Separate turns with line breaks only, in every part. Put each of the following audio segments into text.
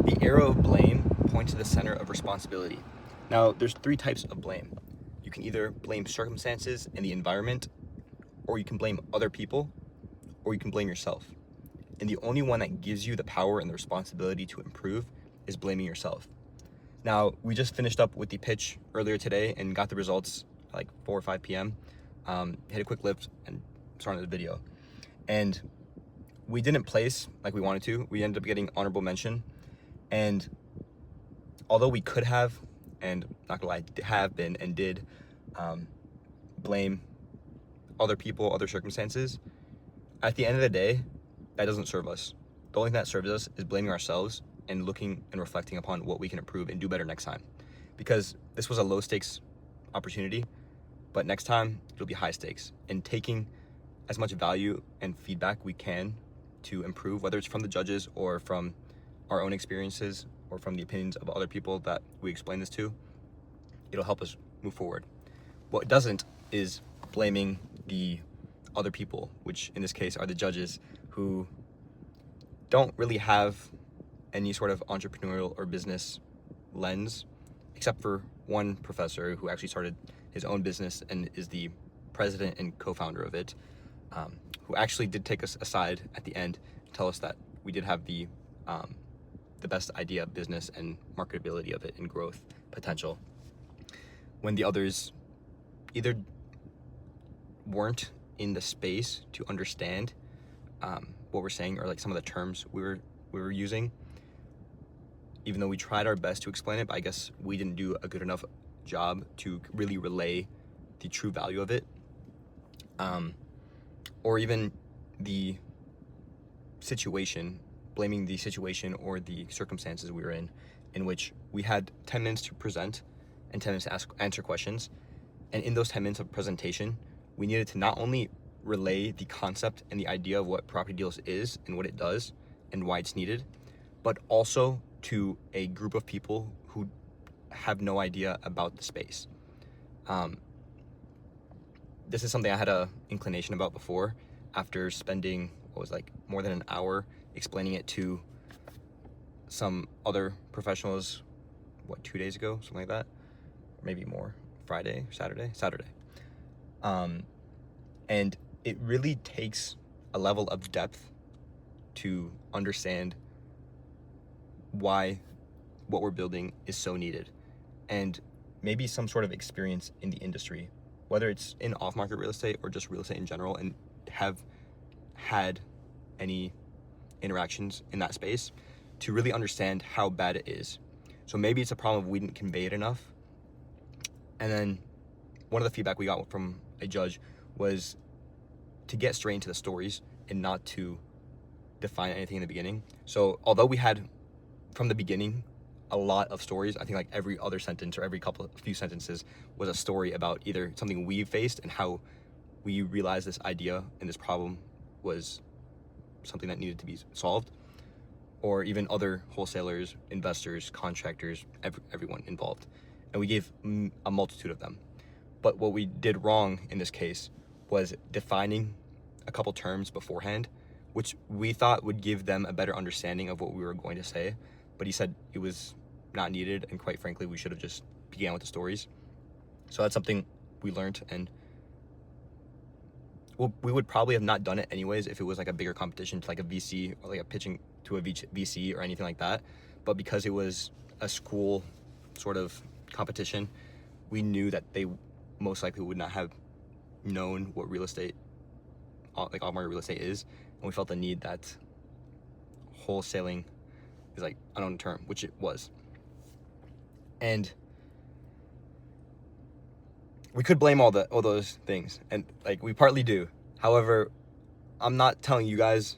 The arrow of blame points to the center of responsibility. Now, there's three types of blame. You can either blame circumstances and the environment, or you can blame other people, or you can blame yourself. And the only one that gives you the power and the responsibility to improve is blaming yourself. Now, we just finished up with the pitch earlier today and got the results like 4 or 5 p.m. Hit a quick lift and started the video. And we didn't place like we wanted to. We ended up getting honorable mention. And although we could have, and not gonna lie, have been and did blame other people, other circumstances, at the end of the day, that doesn't serve us. The only thing that serves us is blaming ourselves and looking and reflecting upon what we can improve and do better next time. Because this was a low stakes opportunity, but next time it'll be high stakes. And taking as much value and feedback we can to improve, whether it's from the judges or from our own experiences or from the opinions of other people that we explain this to, it'll help us move forward. What it doesn't is blaming the other people, which in this case are the judges, who don't really have any sort of entrepreneurial or business lens, except for one professor who actually started his own business and is the president and co-founder of it, who actually did take us aside at the end and tell us that we did have the best idea, business, and marketability of it and growth potential, when the others either weren't in the space to understand what we're saying, or like some of the terms we were using, even though we tried our best to explain it, but I guess we didn't do a good enough job to really relay the true value of it, or even the situation, blaming the situation or the circumstances we were in which we had 10 minutes to present and 10 minutes to answer questions. And in those 10 minutes of presentation, we needed to not only relay the concept and the idea of what property deals is and what it does and why it's needed, but also to a group of people who have no idea about the space. This is something I had a inclination about before, after spending what was like more than an hour explaining it to some other professionals, 2 days ago, something like that, or maybe more, Saturday. And it really takes a level of depth to understand why what we're building is so needed, and maybe some sort of experience in the industry, whether it's in off-market real estate or just real estate in general, and have had any interactions in that space to really understand how bad it is. So maybe it's a problem if we didn't convey it enough. And then one of the feedback we got from a judge was to get straight into the stories and not to define anything in the beginning. So although we had from the beginning a lot of stories, I think like every other sentence or every few sentences was a story about either something we faced and how we realized this idea and this problem was something that needed to be solved, or even other wholesalers, investors, contractors, everyone involved. And we gave a multitude of them. But what we did wrong in this case was defining a couple terms beforehand, which we thought would give them a better understanding of what we were going to say. But he said it was not needed, and quite frankly, we should have just began with the stories. So that's something we learned, and well, we would probably have not done it anyways if it was like a bigger competition to like a VC or like a pitching to a VC or anything like that. But because it was a school sort of competition, we knew that they most likely would not have known what real estate, like off-market real estate is, and we felt the need that wholesaling is like an unknown term, which it was. And we could blame all those things, and like we partly do. However, I'm not telling you guys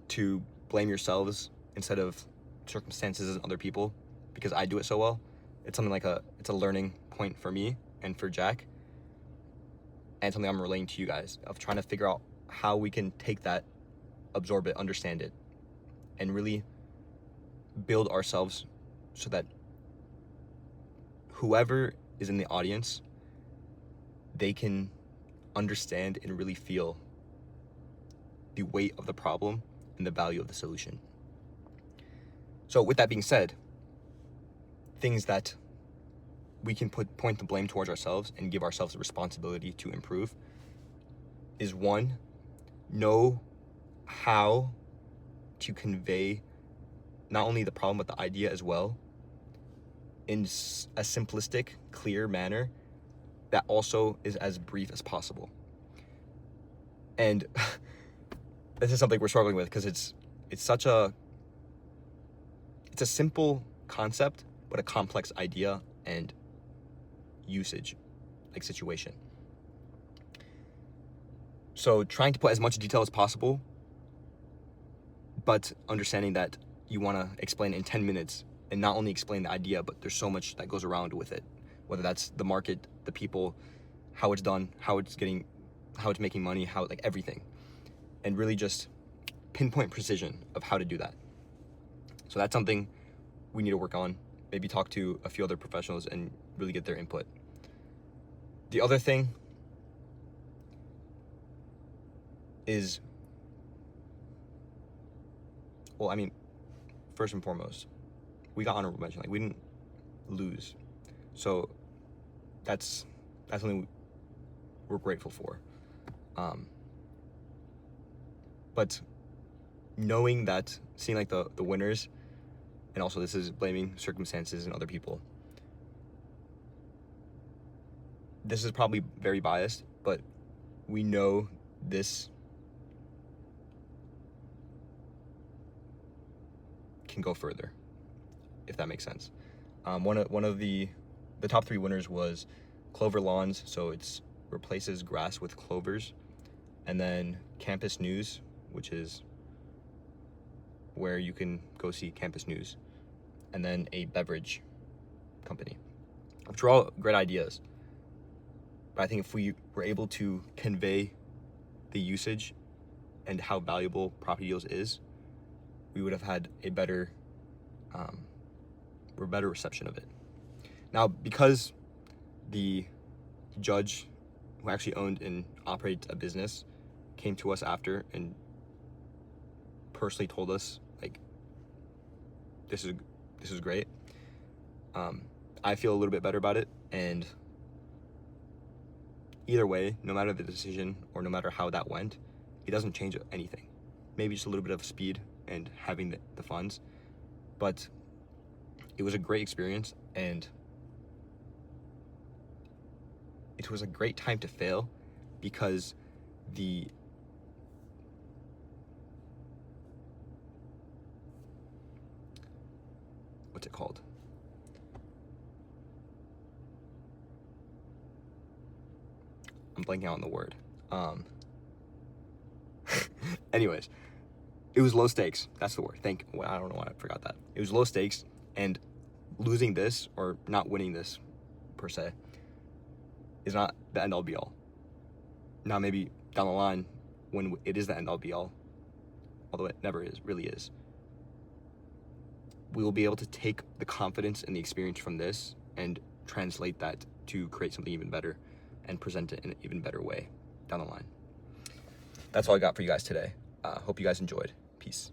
to blame yourselves instead of circumstances and other people, because I do it so well. It's something like it's a learning point for me and for Jack, and something I'm relaying to you guys, of trying to figure out how we can take that, absorb it, understand it, and really build ourselves so that whoever is in the audience, they can understand and really feel the weight of the problem and the value of the solution. So with that being said, things that we can point the blame towards ourselves and give ourselves the responsibility to improve is one, know how to convey not only the problem but the idea as well in a simplistic, clear manner that also is as brief as possible. And this is something we're struggling with because it's a simple concept but a complex idea and usage, like situation. So trying to put as much detail as possible, but understanding that you want to explain it in 10 minutes and not only explain the idea, but there's so much that goes around with it, whether that's the market, the people, how it's done, how it's making money, how, like, everything, and really just pinpoint precision of how to do that. So that's something we need to work on. Maybe talk to a few other professionals and really get their input. The other thing is, well, I mean, first and foremost, we got honorable mention. Like, we didn't lose. So that's something we're grateful for. But knowing that, seeing like the winners, and also this is blaming circumstances and other people. This is probably very biased, but we know this can go further, if that makes sense. One of the top 3 winners was Clover Lawns, so it's replaces grass with clovers, and then Campus News, which is where you can go see campus news, and then a beverage company, which are all great ideas. But I think if we were able to convey the usage and how valuable Property Deals is, we would have had a better reception of it. Now, because the judge who actually owned and operated a business came to us after and personally told us, like, this is great, I feel a little bit better about it. And either way, no matter the decision or no matter how that went, it doesn't change anything. Maybe just a little bit of speed and having the funds, but it was a great experience, and it was a great time to fail because what's it called? I'm blanking out on the word. Anyways, it was low stakes. That's the word. I don't know why I forgot that. It was low stakes, and losing this or not winning this per se is not the end all be all. Now, maybe down the line when it is the end all be all, although it never really is, we will be able to take the confidence and the experience from this and translate that to create something even better and present it in an even better way down the line. That's all I got for you guys today. Hope you guys enjoyed. Peace.